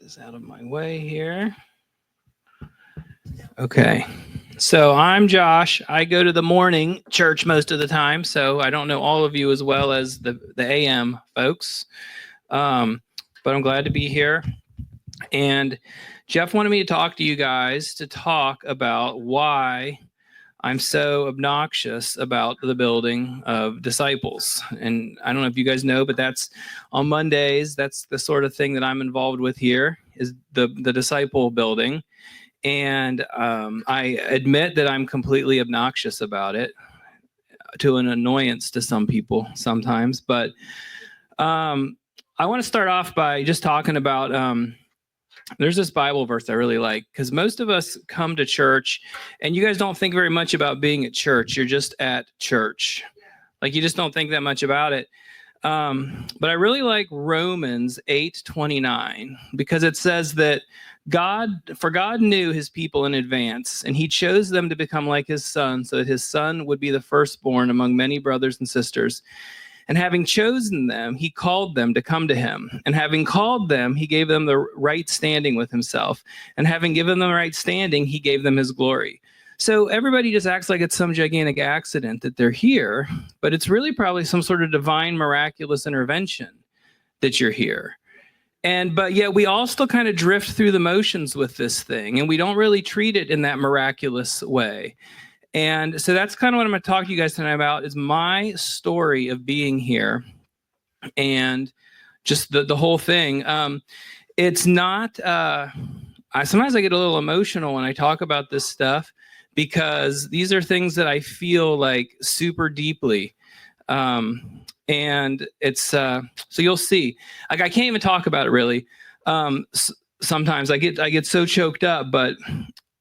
this out of my way here. Okay. So I'm Josh. I go to the morning church most of the time, so I don't know all of you as well as the AM folks. But I'm glad to be here. And Jeff wanted me to talk to you guys to talk about why I'm so obnoxious about the building of disciples. And I don't know if you guys know, but that's on Mondays. That's the sort of thing that I'm involved with here is the disciple building. And I admit that I'm completely obnoxious about it, to an annoyance to some people sometimes. But I want to start off by just talking about there's this Bible verse I really like, because most of us come to church and you guys don't think very much about being at church. You're just at church. Like you just don't think that much about it. But I really like Romans 8:29, because it says that God knew his people in advance, and he chose them to become like his son, so that his son would be the firstborn among many brothers and sisters. And having chosen them, he called them to come to him. And having called them, he gave them the right standing with himself. And having given them the right standing, he gave them his glory. So everybody just acts like it's some gigantic accident that they're here, but it's really probably some sort of divine, miraculous intervention that you're here. But yet we all still kind of drift through the motions with this thing, and we don't really treat it in that miraculous way. And so that's kind of what I'm going to talk to you guys tonight about, is my story of being here and just the whole thing. It's not, sometimes I get a little emotional when I talk about this stuff, because these are things that I feel like super deeply. And it's, so you'll see, like, I can't even talk about it really. Sometimes I get so choked up, but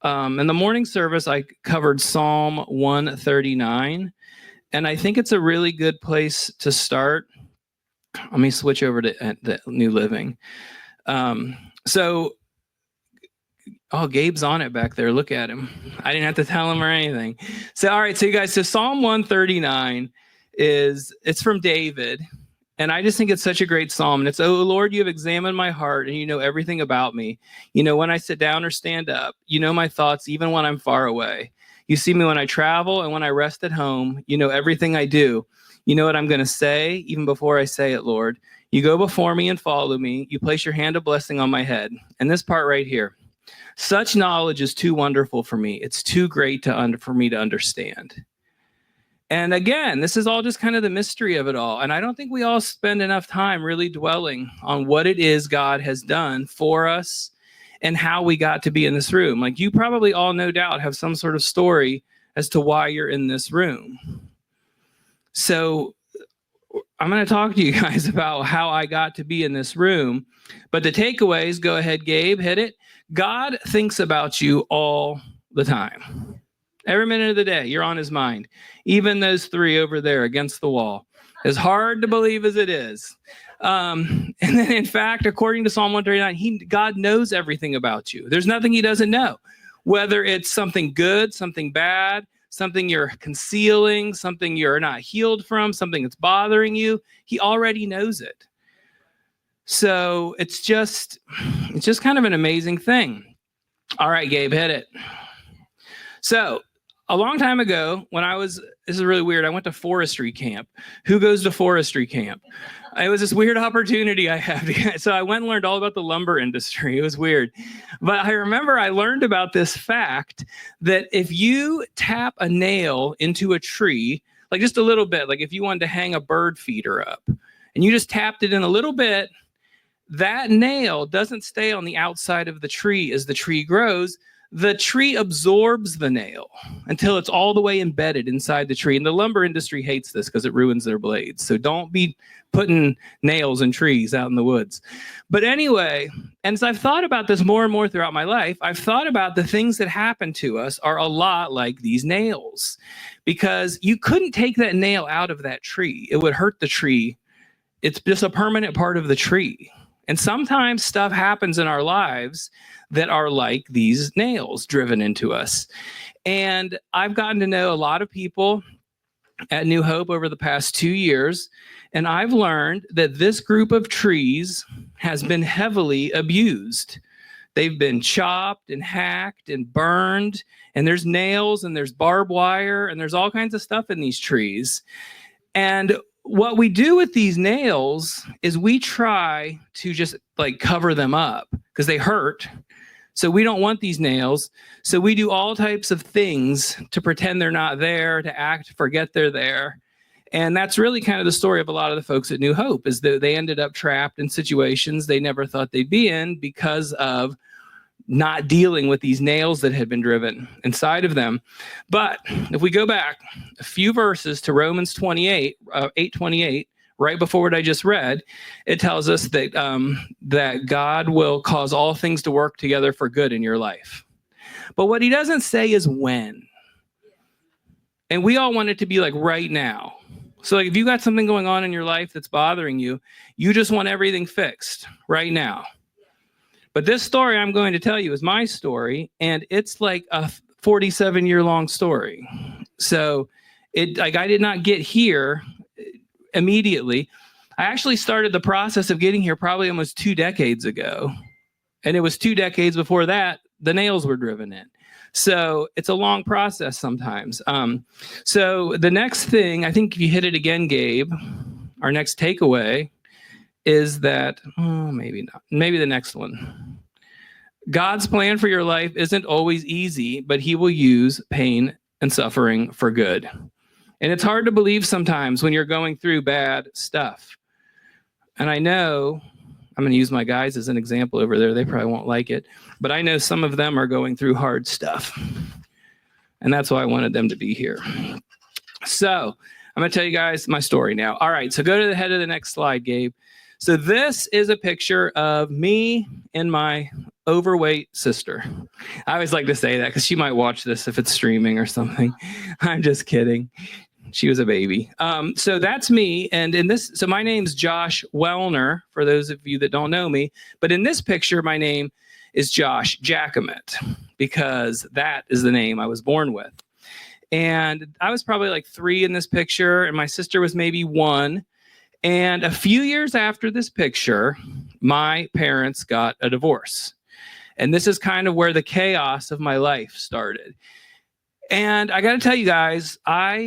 in the morning service, I covered Psalm 139, and I think it's a really good place to start. Let me switch over to the New Living. Oh, Gabe's on it back there. Look at him. I didn't have to tell him or anything. So, all right. So you guys, so Psalm 139 it's from David. And I just think it's such a great psalm. And it's, "Oh Lord, you have examined my heart, and you know everything about me. You know when I sit down or stand up. You know my thoughts even when I'm far away. You see me when I travel and when I rest at home. You know everything I do. You know what I'm going to say even before I say it, Lord. You go before me and follow me. You place your hand of blessing on my head." And this part right here. "Such knowledge is too wonderful for me. It's too great for me to understand." And again, this is all just kind of the mystery of it all. And I don't think we all spend enough time really dwelling on what it is God has done for us and how we got to be in this room. Like, you probably all, no doubt, have some sort of story as to why you're in this room. So I'm going to talk to you guys about how I got to be in this room. But the takeaways, go ahead, Gabe, hit it. God thinks about you all the time. Every minute of the day, you're on his mind. Even those three over there against the wall. As hard to believe as it is. And then, in fact, according to Psalm 139, God knows everything about you. There's nothing he doesn't know. Whether it's something good, something bad, something you're concealing, something you're not healed from, something that's bothering you, he already knows it. So it's just kind of an amazing thing. All right, Gabe, hit it. So a long time ago, this is really weird, I went to forestry camp. Who goes to forestry camp? It was this weird opportunity I had. So I went and learned all about the lumber industry. It was weird. But I remember I learned about this fact that if you tap a nail into a tree, like just a little bit, like if you wanted to hang a bird feeder up, and you just tapped it in a little bit, that nail doesn't stay on the outside of the tree as the tree grows. The tree absorbs the nail until it's all the way embedded inside the tree. And the lumber industry hates this because it ruins their blades. So don't be putting nails in trees out in the woods. But anyway, and as I've thought about this more and more throughout my life, I've thought about the things that happen to us are a lot like these nails, because you couldn't take that nail out of that tree. It would hurt the tree. It's just a permanent part of the tree. And sometimes stuff happens in our lives that are like these nails driven into us. And I've gotten to know a lot of people at New Hope over the past 2 years, and I've learned that this group of trees has been heavily abused. They've been chopped and hacked and burned, and there's nails and there's barbed wire and there's all kinds of stuff in these trees. And what we do with these nails is we try to just like cover them up because they hurt. So we don't want these nails. So we do all types of things to pretend they're not there, to forget they're there. And that's really kind of the story of a lot of the folks at New Hope, is that they ended up trapped in situations they never thought they'd be in because of not dealing with these nails that had been driven inside of them. But if we go back a few verses to Romans 8:28, right before what I just read, it tells us that that God will cause all things to work together for good in your life. But what he doesn't say is when. And we all want it to be like right now. So like if you got something going on in your life that's bothering you, you just want everything fixed right now. But this story I'm going to tell you is my story, and it's like a 47-year-long story. So I did not get here immediately. I actually started the process of getting here probably almost 2 decades ago. And it was 2 decades before that, the nails were driven in. So it's a long process sometimes. So the next thing, I think if you hit it again, Gabe, our next takeaway is that, maybe not, maybe the next one. God's plan for your life isn't always easy, but he will use pain and suffering for good. And it's hard to believe sometimes when you're going through bad stuff. And I know, I'm going to use my guys as an example over there. They probably won't like it, but I know some of them are going through hard stuff. And that's why I wanted them to be here. So I'm going to tell you guys my story now. All right, so go to the head of the next slide, Gabe. So this is a picture of me and my overweight sister. I always like to say that because she might watch this if it's streaming or something. I'm just kidding. She was a baby. So that's me. And in this, so my name's Josh Wellner, for those of you that don't know me. But in this picture, my name is Josh Jacomette, because that is the name I was born with. And I was probably like 3 in this picture, and my sister was maybe 1. And a few years after this picture, my parents got a divorce. And this is kind of where the chaos of my life started. And I got to tell you guys, you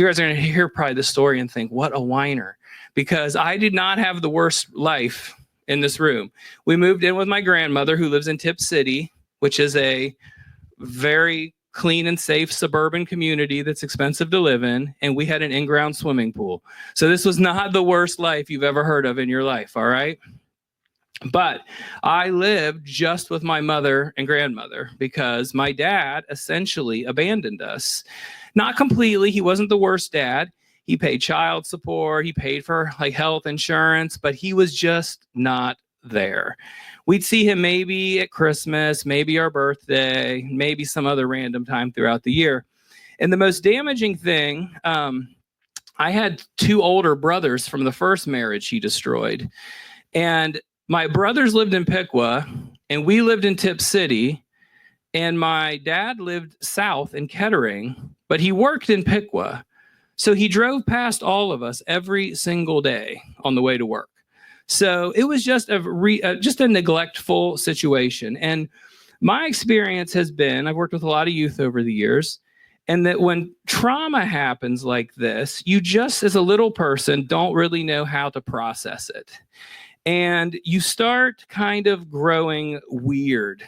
guys are going to hear probably the story and think, what a whiner, because I did not have the worst life in this room. We moved in with my grandmother, who lives in Tip City, which is a very clean and safe suburban community that's expensive to live in. And we had an in-ground swimming pool. So this was not the worst life you've ever heard of in your life. All right. But I lived just with my mother and grandmother because my dad essentially abandoned us. Not completely. He wasn't the worst dad. He paid child support. He paid for like health insurance, but he was just not there. We'd see him maybe at Christmas, maybe our birthday, maybe some other random time throughout the year. And the most damaging thing, I had 2 older brothers from the first marriage he destroyed. And my brothers lived in Piqua, and we lived in Tip City, and my dad lived south in Kettering, but he worked in Piqua. So he drove past all of us every single day on the way to work. So it was just a neglectful situation. And my experience has been, I've worked with a lot of youth over the years, and that when trauma happens like this, you just as a little person don't really know how to process it. And you start kind of growing weird.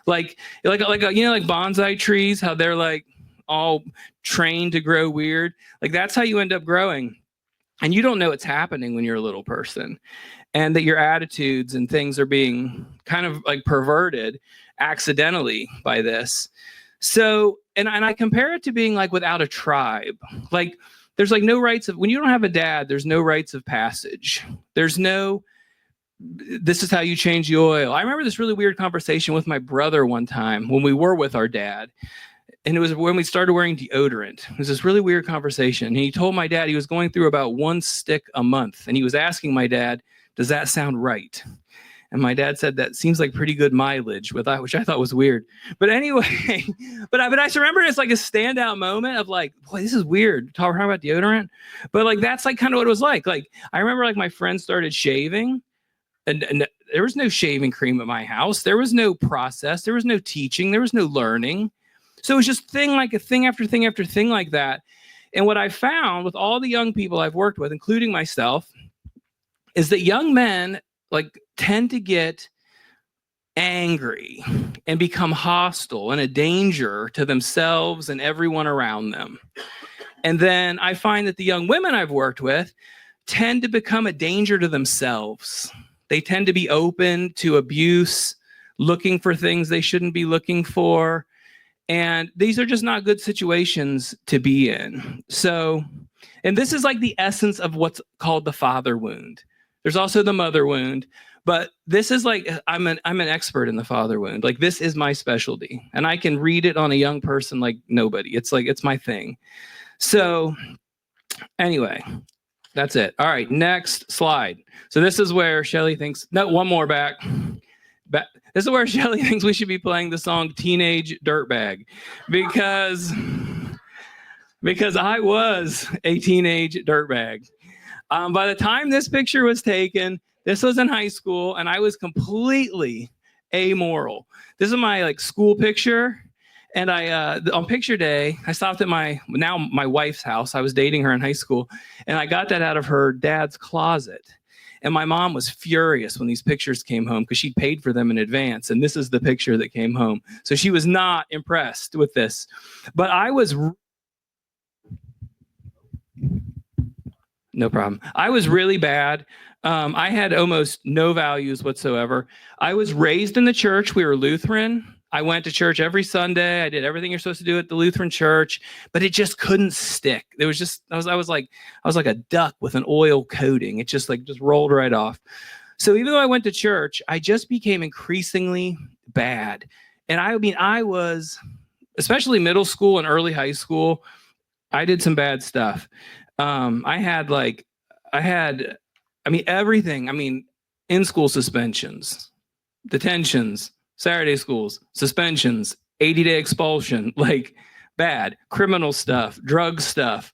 like bonsai trees, how they're like all trained to grow weird. Like that's how you end up growing. And you don't know it's happening when you're a little person, and that your attitudes and things are being kind of like perverted accidentally by this. So, and I compare it to being like without a tribe. Like there's like no rites of, when you don't have a dad, there's no rites of passage. There's no, this is how you change the oil. I remember this really weird conversation with my brother one time when we were with our dad. And it was when we started wearing deodorant. It was this really weird conversation. And he told my dad he was going through about 1 stick a month. And he was asking my dad, does that sound right? And my dad said that seems like pretty good mileage, which I thought was weird. But anyway, but I just remember it's like a standout moment of like, boy, this is weird. Talking about deodorant. But like, that's like kind of what it was like. Like, I remember like my friends started shaving and there was no shaving cream at my house. There was no process. There was no teaching. There was no learning. So it was just thing after thing after thing like that. And what I found with all the young people I've worked with, including myself, is that young men like tend to get angry and become hostile and a danger to themselves and everyone around them. And then I find that the young women I've worked with tend to become a danger to themselves. They tend to be open to abuse, looking for things they shouldn't be looking for. And these are just not good situations to be in. So, and this is like the essence of what's called the father wound. There's also the mother wound, but this is like, I'm an expert in the father wound. Like, this is my specialty, and I can read it on a young person like nobody. It's like, it's my thing. So anyway, that's it. All right, next slide. So this is where Shelly thinks, no, one more back. This is where Shelly thinks we should be playing the song Teenage Dirtbag, because I was a teenage dirtbag. By the time this picture was taken, this was in high school, and I was completely amoral. This is my like school picture, and I on picture day, I stopped at my wife's house. I was dating her in high school, and I got that out of her dad's closet. And my mom was furious when these pictures came home because she'd paid for them in advance. And this is the picture that came home. So she was not impressed with this. But I was... No problem. I was really bad. I had almost no values whatsoever. I was raised in the church. We were Lutheran. I went to church every Sunday. I did everything you're supposed to do at the Lutheran church, but it just couldn't stick. There was just, I was like a duck with an oil coating. It just rolled right off. So even though I went to church, I just became increasingly bad. And I was, especially middle school and early high school, I did some bad stuff. I had everything. In-school suspensions, detentions, Saturday schools, suspensions, 80-day expulsion, like bad, criminal stuff, drug stuff.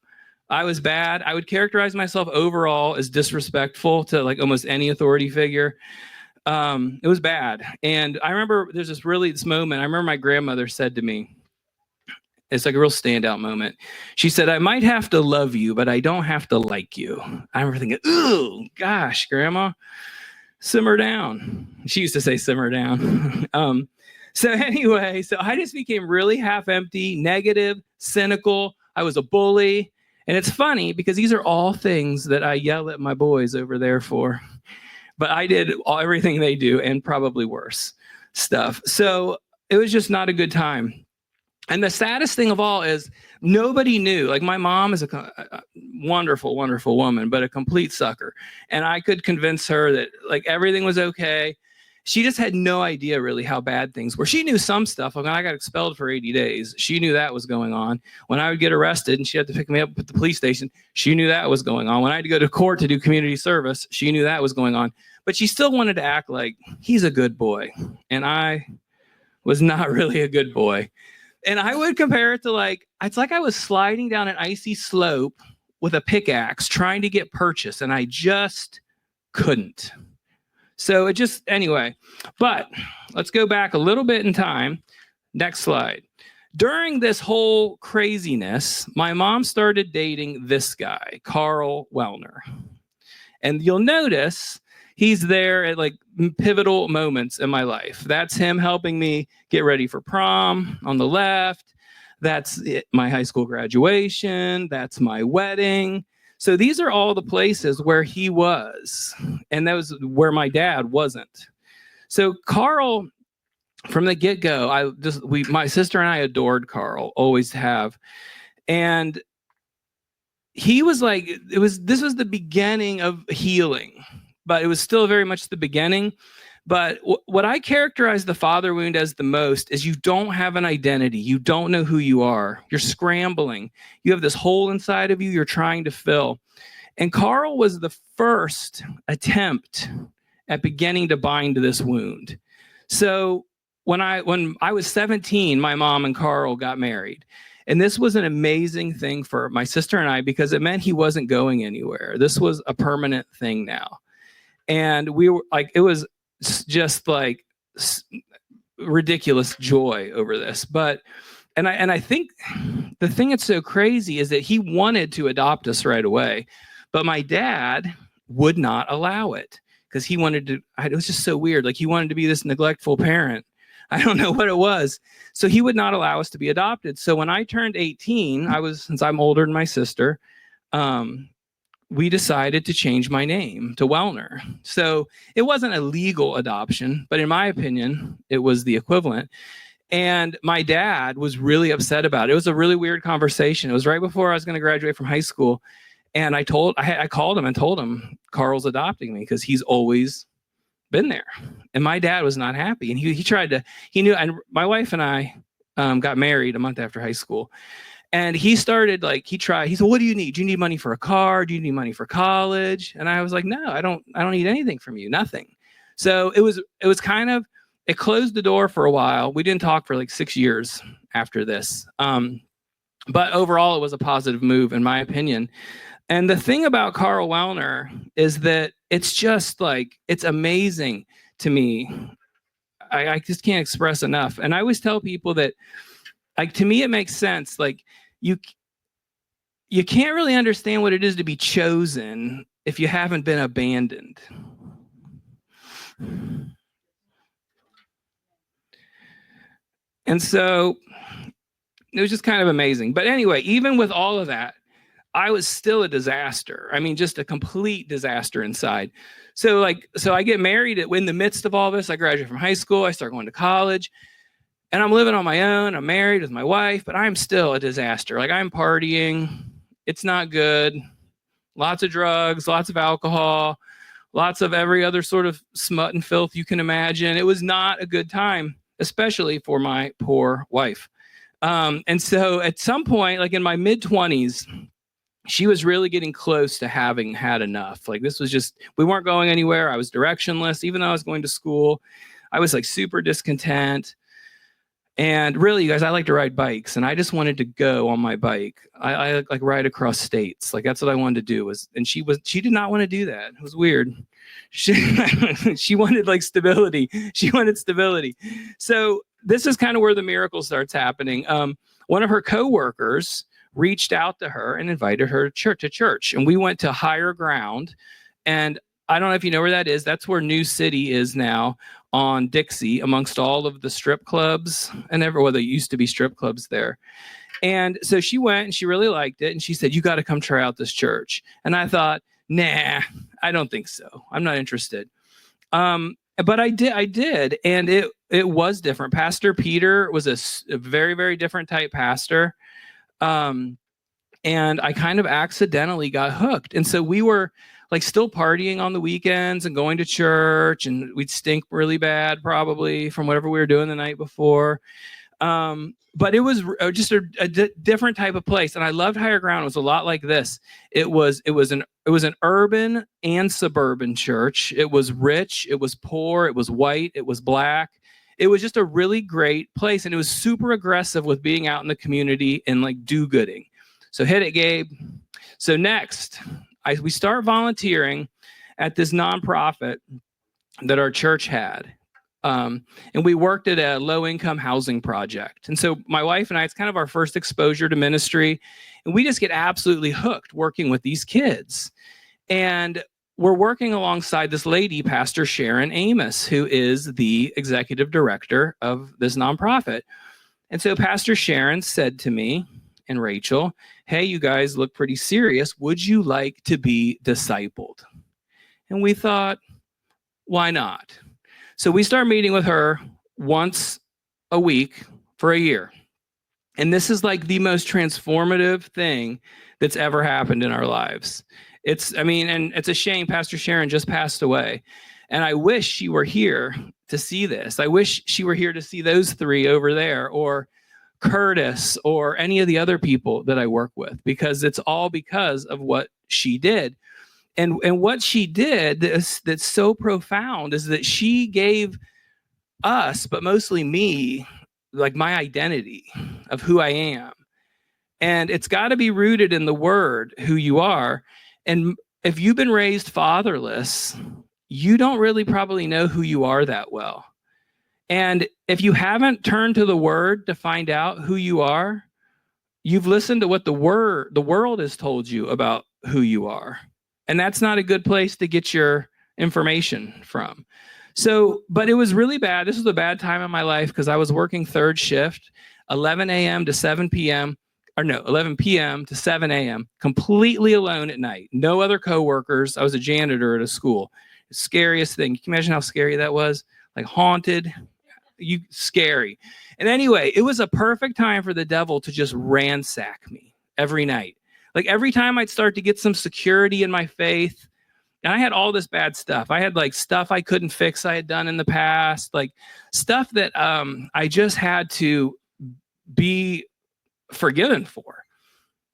I was bad. I would characterize myself overall as disrespectful to like almost any authority figure. It was bad. And I remember there's this moment. I remember my grandmother said to me, it's like a real standout moment. She said, "I might have to love you, but I don't have to like you." I remember thinking, ooh, gosh, Grandma, simmer down. She used to say simmer down. So anyway, so I just became really half empty, negative, cynical. I was a bully. And it's funny because these are all things that I yell at my boys over there for. But I did everything they do and probably worse stuff. So it was just not a good time. And the saddest thing of all is nobody knew. Like, my mom is a wonderful, wonderful woman, but a complete sucker. And I could convince her that like everything was okay. She just had no idea really how bad things were. She knew some stuff. Like, when I got expelled for 80 days, she knew that was going on. When I would get arrested and she had to pick me up at the police station, she knew that was going on. When I had to go to court to do community service, she knew that was going on. But she still wanted to act like he's a good boy. And I was not really a good boy. And I would compare it to it's like I was sliding down an icy slope with a pickaxe trying to get purchase, and I just couldn't. So anyway, but let's go back a little bit in time. Next slide. During this whole craziness, my mom started dating this guy, Carl Wellner. And you'll notice he's there at like pivotal moments in my life. That's him helping me get ready for prom on the left. That's my high school graduation. That's my wedding. So these are all the places where he was. And that was where my dad wasn't. So Carl, from the get-go, my sister and I adored Carl, always have. And he was like, this was the beginning of healing. But it was still very much the beginning. But what I characterize the father wound as the most is you don't have an identity. You don't know who you are. You're scrambling. You have this hole inside of you you're trying to fill. And Carl was the first attempt at beginning to bind this wound. So when I was 17, my mom and Carl got married. And this was an amazing thing for my sister and I, because it meant he wasn't going anywhere. This was a permanent thing now. And we were like, it was just like ridiculous joy over this. But and I think the thing that's so crazy is that he wanted to adopt us right away, but my dad would not allow it, because he wanted to. It was just so weird. Like, he wanted to be this neglectful parent. I don't know what it was. So he would not allow us to be adopted. So when I turned 18, since I'm older than my sister, we decided to change my name to Wellner. So it wasn't a legal adoption, but in my opinion, it was the equivalent. And my dad was really upset about it. It was a really weird conversation. It was right before I was going to graduate from high school. And I called him and told him, Carl's adopting me, because he's always been there. And my dad was not happy. And he knew, and my wife and I got married a month after high school. And he started he said, what do you need? Do you need money for a car? Do you need money for college? And I was like, no, I don't need anything from you, nothing. So it was kind of, it closed the door for a while. We didn't talk for like 6 years after this. But overall, it was a positive move, in my opinion. And the thing about Carl Wellner is that it's just it's amazing to me. I just can't express enough. And I always tell people that, to me, it makes sense. You can't really understand what it is to be chosen if you haven't been abandoned. And so it was just kind of amazing. But anyway, even with all of that, I was still a disaster. I mean, just a complete disaster inside. So I get married in the midst of all this. I graduate from high school. I start going to college. And I'm living on my own. I'm married with my wife, but I'm still a disaster. I'm partying. It's not good. Lots of drugs, lots of alcohol, lots of every other sort of smut and filth you can imagine. It was not a good time, especially for my poor wife. And so at some point, in my mid-20s, she was really getting close to having had enough. This was just, we weren't going anywhere. I was directionless. Even though I was going to school, I was super discontent. And really, you guys, I like to ride bikes, and I just wanted to go on my bike. I ride across states. That's what I wanted to do. She did not want to do that. It was weird. She wanted stability. She wanted stability. So this is kind of where the miracle starts happening. One of her coworkers reached out to her and invited her to church. And we went to Higher Ground. And I don't know if you know where that is. That's where New City is now, on Dixie, amongst all of the strip clubs and everywhere. There used to be strip clubs there. And so she went, and she really liked it. And she said, you got to come try out this church. And I thought, nah, I don't think so. I'm not interested. But I did. And it was different. Pastor Peter was a very, very different type pastor. And I kind of accidentally got hooked. And so we were still partying on the weekends and going to church, and we'd stink really bad probably from whatever we were doing the night before. But it was just a different type of place. And I loved Higher Ground. It was a lot like this. It was an urban and suburban church. It was rich. It was poor. It was white. It was black. It was just a really great place. And it was super aggressive with being out in the community and do-gooding. So hit it, Gabe. So next, we start volunteering at this nonprofit that our church had. And we worked at a low-income housing project. And so my wife and I, it's kind of our first exposure to ministry. And we just get absolutely hooked working with these kids. And we're working alongside this lady, Pastor Sharon Amos, who is the executive director of this nonprofit. And so Pastor Sharon said to me and Rachel, hey, you guys look pretty serious. Would you like to be discipled? And we thought, why not? So we start meeting with her once a week for a year. And this is the most transformative thing that's ever happened in our lives. And it's a shame Pastor Sharon just passed away. And I wish she were here to see this. I wish she were here to see those three over there, or Curtis, or any of the other people that I work with, because it's all because of what she did. And what she did that's so profound is that she gave us, but mostly me, like my identity of who I am. And it's got to be rooted in the word, who you are. And if you've been raised fatherless, you don't really probably know who you are that well. And if you haven't turned to the word to find out who you are, you've listened to what the world has told you about who you are. And that's not a good place to get your information from. So, but it was really bad. This was a bad time in my life because I was working third shift, 11 a.m. to 7 p.m. or no, 11 p.m. to 7 a.m., completely alone at night. No other coworkers. I was a janitor at a school. Scariest thing. Can you imagine how scary that was? Like haunted, scary. And anyway, it was a perfect time for the devil to just ransack me every night. Like every time I'd start to get some security in my faith, and I had all this bad stuff. I had like stuff I couldn't fix I had done in the past, like stuff that I just had to be forgiven for.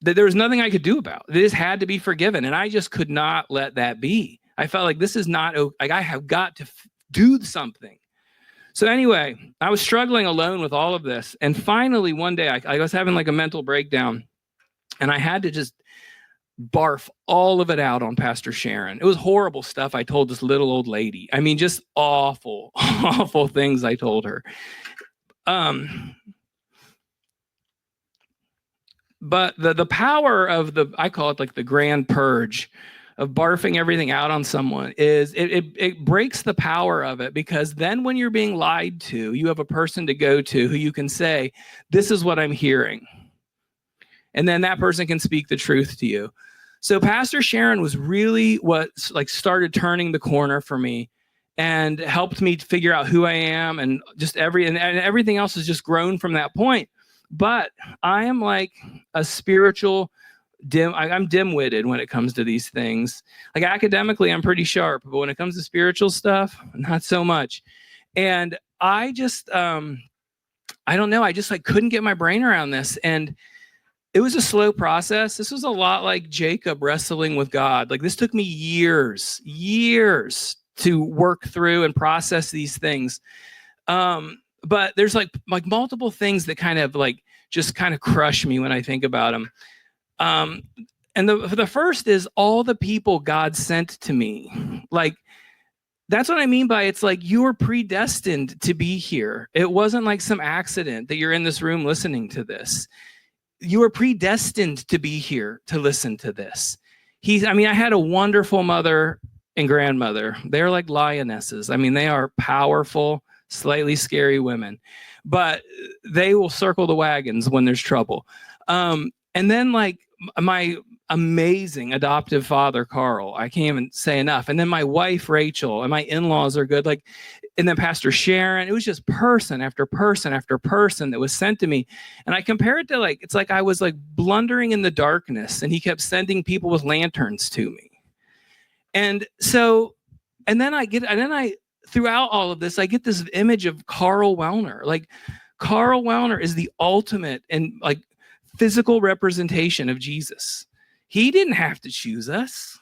That there was nothing I could do about. This had to be forgiven, and I just could not let that be. I felt like this is not, like I have got to do something. So anyway, I was struggling alone with all of this. And finally, one day, I was having like a mental breakdown, and I had to just barf all of it out on Pastor Sharon. It was horrible stuff I told this little old lady. I mean, just awful, awful things I told her. But the power of I call it like the grand purge of barfing everything out on someone is it breaks the power of it, because then when you're being lied to, you have a person to go to who you can say, this is what I'm hearing. And then that person can speak the truth to you. So Pastor Sharon was really what like started turning the corner for me and helped me to figure out who I am, and just and everything else has just grown from that point. But I am like a spiritual I'm dim-witted when it comes to these things. Like academically, I'm pretty sharp, but when it comes to spiritual stuff, not so much. And I just, I don't know. I just like couldn't get my brain around this. And it was a slow process. This was a lot like Jacob wrestling with God. Like this took me years to work through and process these things. But there's like multiple things that kind of like just kind of crush me when I think about them. And the first is all the people God sent to me. Like, that's what I mean by it's like you were predestined to be here. It wasn't like some accident that you're in this room listening to this. You were predestined to be here to listen to this. I had a wonderful mother and grandmother. They're like lionesses. I mean, they are powerful, slightly scary women, but they will circle the wagons when there's trouble. And then like my amazing adoptive father, Carl, I can't even say enough. And then my wife, Rachel, and my in-laws are good. Like, and then Pastor Sharon, it was just person after person after person that was sent to me. And I compare it to like, it's like I was like blundering in the darkness, and he kept sending people with lanterns to me. And so, throughout all of this, I get this image of Carl Wellner. Like Carl Wellner is the ultimate and like physical representation of Jesus. He didn't have to choose us.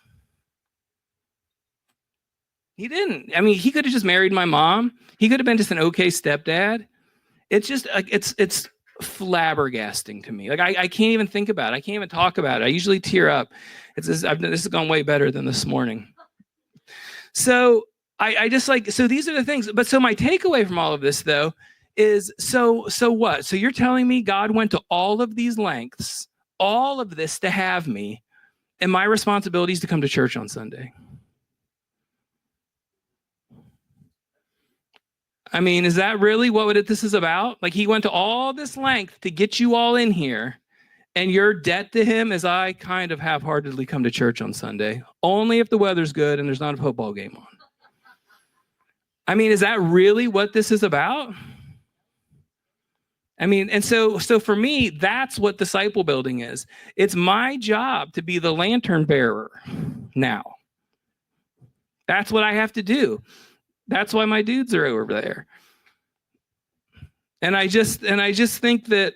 He didn't. I mean, he could have just married my mom. He could have been just an okay stepdad. It's just like, it's flabbergasting to me. Like I can't even think about it. I can't even talk about it. I usually tear up. This has gone way better than this morning. So I just like, so these are the things. But so my takeaway from all of this though is, so what? So you're telling me God went to all of these lengths, all of this to have me, and my responsibility is to come to church on Sunday. I mean, is that really what this is about? Like he went to all this length to get you all in here, and your debt to him is I kind of half-heartedly come to church on Sunday, only if the weather's good and there's not a football game on. I mean, is that really what this is about? I mean, and so for me, that's what disciple building is. It's my job to be the lantern bearer now. That's what I have to do. That's why my dudes are over there. And I just think that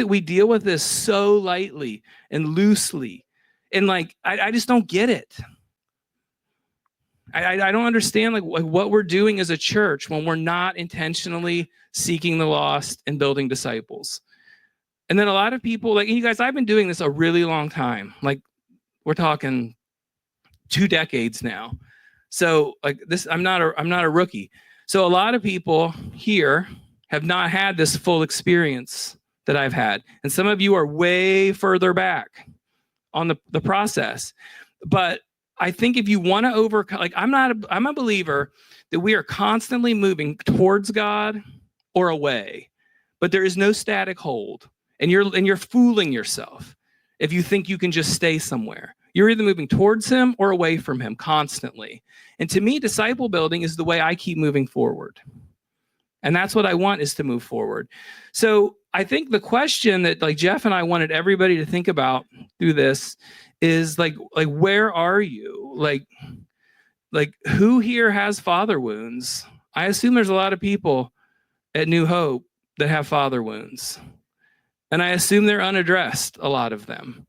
we deal with this so lightly and loosely. And like, I just don't get it. I don't understand like what we're doing as a church when we're not intentionally seeking the lost and building disciples. And then a lot of people, like you guys, I've been doing this a really long time. Like we're talking 2 decades now. So like this, I'm not a rookie. So a lot of people here have not had this full experience that I've had. And some of you are way further back on the process. But I think if you want to overcome, like I'm a believer that we are constantly moving towards God or away, but there is no static hold. And you're fooling yourself if you think you can just stay somewhere. You're either moving towards him or away from him constantly. And to me, disciple building is the way I keep moving forward. And that's what I want, is to move forward. So I think the question that like Jeff and I wanted everybody to think about through this is like where are you? Like who here has father wounds? I assume there's a lot of people at New Hope that have father wounds. And I assume they're unaddressed, a lot of them.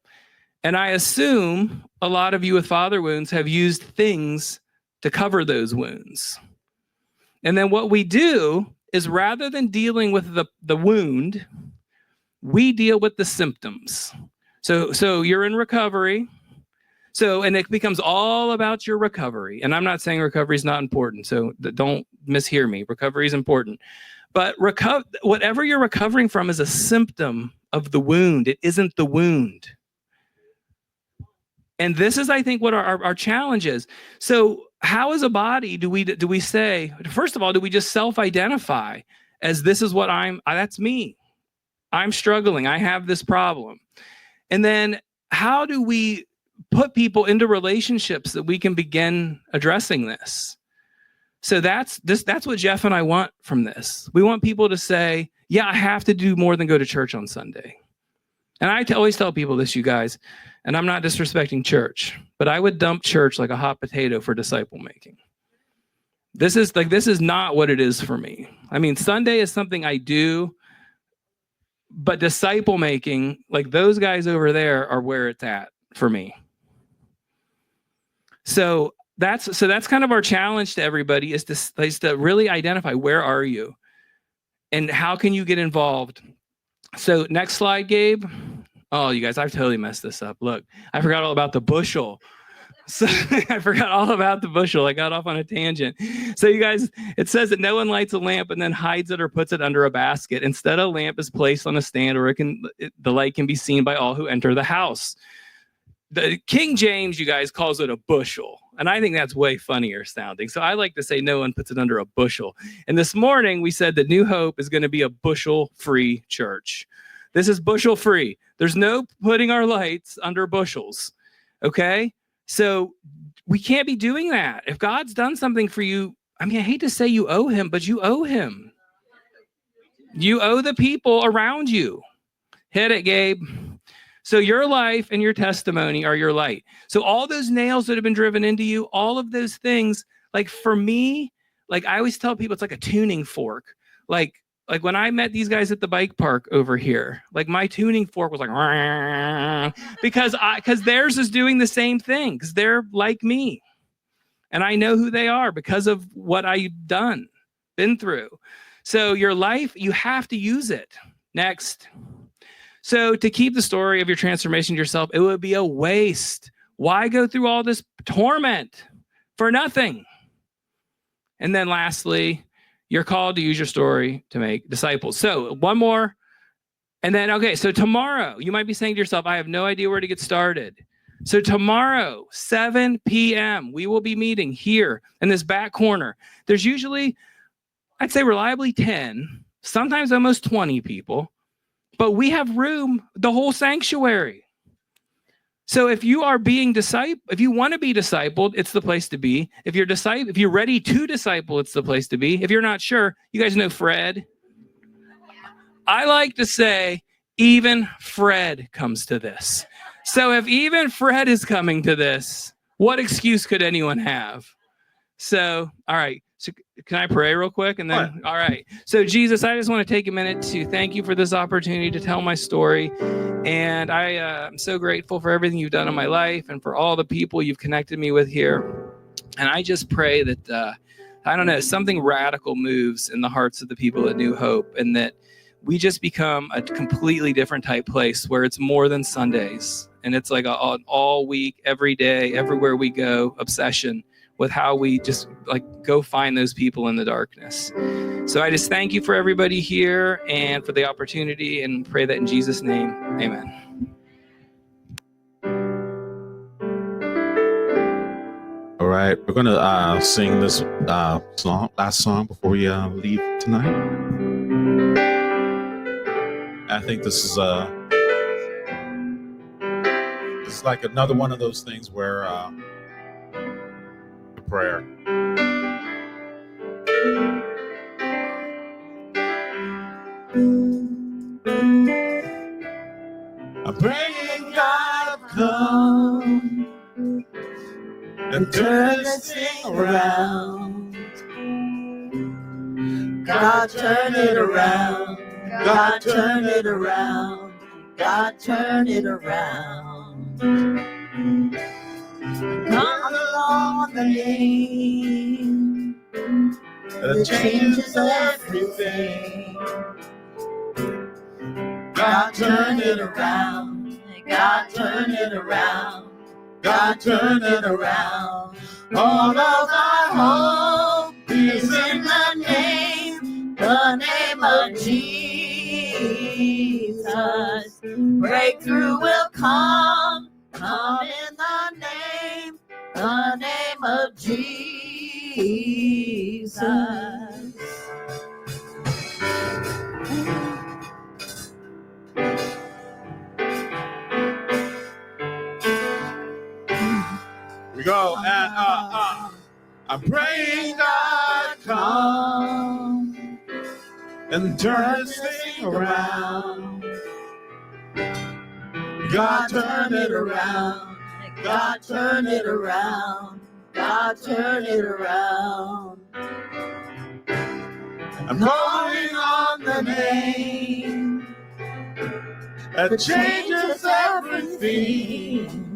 And I assume a lot of you with father wounds have used things to cover those wounds. And then what we do is, rather than dealing with the wound, we deal with the symptoms. So you're in recovery. And it becomes all about your recovery. And I'm not saying recovery is not important. So don't mishear me. Recovery is important. But whatever you're recovering from is a symptom of the wound. It isn't the wound. And this is, I think, what our challenge is. So how as a body do we say, first of all, do we just self-identify as this is what that's me. I'm struggling. I have this problem. And then how do we put people into relationships that we can begin addressing this? So that's what Jeff and I want from this. We want people to say, yeah, I have to do more than go to church on Sunday. And I always tell people this, you guys, and I'm not disrespecting church, but I would dump church like a hot potato for disciple making. This is not what it is for me. I mean, Sunday is something I do, but disciple making, like those guys over there, are where it's at for me. So that's kind of our challenge to everybody, is to really identify, where are you and how can you get involved? So next slide, Gabe. Oh, you guys, I've totally messed this up. Look, I forgot all about the bushel. So I forgot all about the bushel. I got off on a tangent. So you guys, it says that no one lights a lamp and then hides it or puts it under a basket. Instead, a lamp is placed on a stand, or the light can be seen by all who enter the house. The King James, you guys, calls it a bushel. And I think that's way funnier sounding. So I like to say no one puts it under a bushel. And this morning we said that New Hope is going to be a bushel-free church. This is bushel-free. There's no putting our lights under bushels. Okay? So we can't be doing that. If God's done something for you, I mean, I hate to say you owe him, but you owe him. You owe the people around you. Hit it, Gabe. So your life and your testimony are your light. So all those nails that have been driven into you, all of those things, like for me, like I always tell people, it's like a tuning fork. Like when I met these guys at the bike park over here, like my tuning fork was like, because theirs is doing the same thing, because they're like me. And I know who they are because of what I've been through. So your life, you have to use it. Next. So to keep the story of your transformation to yourself, it would be a waste. Why go through all this torment for nothing? And then lastly, you're called to use your story to make disciples. So one more. And then, okay, so tomorrow, you might be saying to yourself, I have no idea where to get started. So tomorrow, 7 p.m., we will be meeting here in this back corner. There's usually, I'd say reliably 10, sometimes almost 20 people. But we have room, the whole sanctuary. So if you are being if you want to be discipled, it's the place to be. If you're ready to disciple, it's the place to be. If you're not sure, you guys know Fred. I like to say, even Fred comes to this. So if even Fred is coming to this, what excuse could anyone have? So, all right. So can I pray real quick? And then, all right. So Jesus, I just want to take a minute to thank you for this opportunity to tell my story. And I'm so grateful for everything you've done in my life and for all the people you've connected me with here. And I just pray that, I don't know, something radical moves in the hearts of the people at New Hope, and that we just become a completely different type place where it's more than Sundays. And it's like an all week, every day, everywhere we go, obsession with how we just like go find those people in the darkness. So I just thank you for everybody here and for the opportunity, and pray that in Jesus' name, amen. All right, we're gonna sing this last song before we leave tonight. I think this is like another one of those things where a prayer. I'm praying God come and turn this thing around. God turn it around. God turn it around. God turn it around. Come along the name that changes everything. God turn it around. God turn it around. God turn it around. All of our hope is in the name of Jesus. Breakthrough will come in the name of Jesus. We go, and I'm praying God come and turn this thing around. God turn it around. God turn it around. God turn it around. I'm calling on the name that changes everything.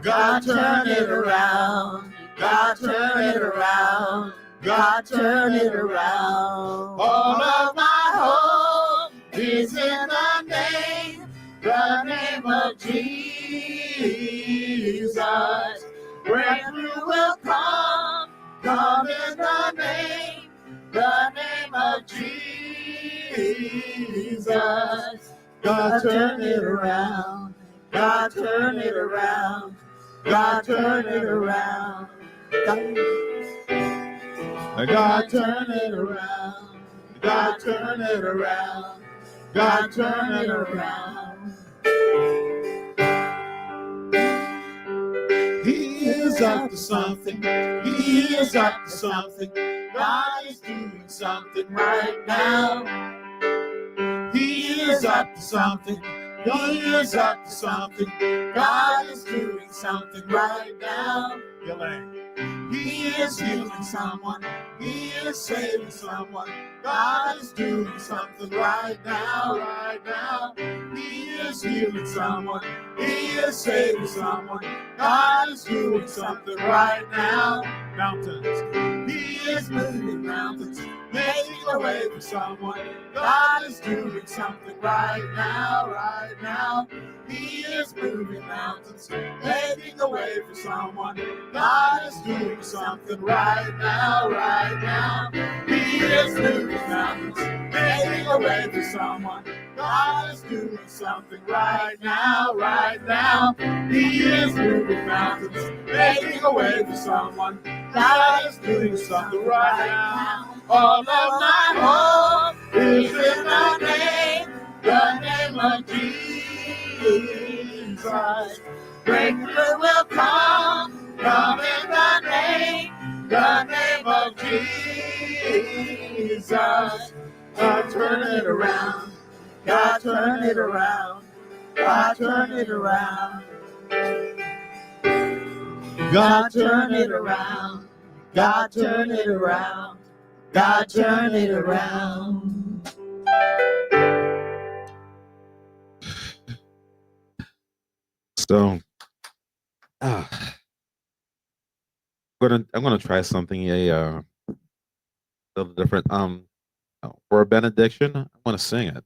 God turn it around. God turn it around. God turn it around. All of my hope is in the name of Jesus. Breakthrough will come in the name of Jesus. God turn it around. God turn it around. God turn it around. God turn it around. God turn it around. God turn it around. He is up to something. He is up to something. God is doing something right now. He is up to something. He is up to something. God is doing something right now. He is healing someone. He is saving someone. God is doing something right now, right now. He is healing someone. He is saving someone. God is doing something right now. Mountains. He is moving mountains, making a way for someone. God is doing something right now, right now. He is moving mountains, making a way for someone. God is doing something right now, right now. He is moving mountains, making a way for someone. God is doing something right now, right now. He is moving mountains, making a way for someone. God is doing something right now. All of my hope is in the name of Jesus. Breakthrough will come in the name of Jesus. God turn it around. God turn it around. God turn it around. God turn it around. God turn it around. God turn it around. So, I'm gonna try something little different. For a benediction, I'm gonna sing it,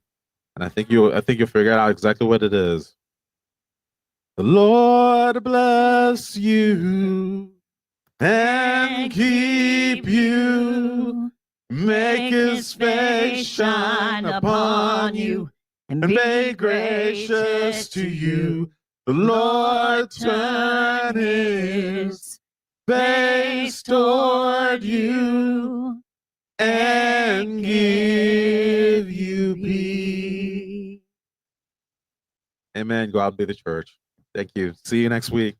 and I think you'll figure out exactly what it is. The Lord bless you and keep you. Make his face shine upon you and be gracious to you. The Lord turn his face toward you and give you peace. Amen. God be the church. Thank you. See you next week.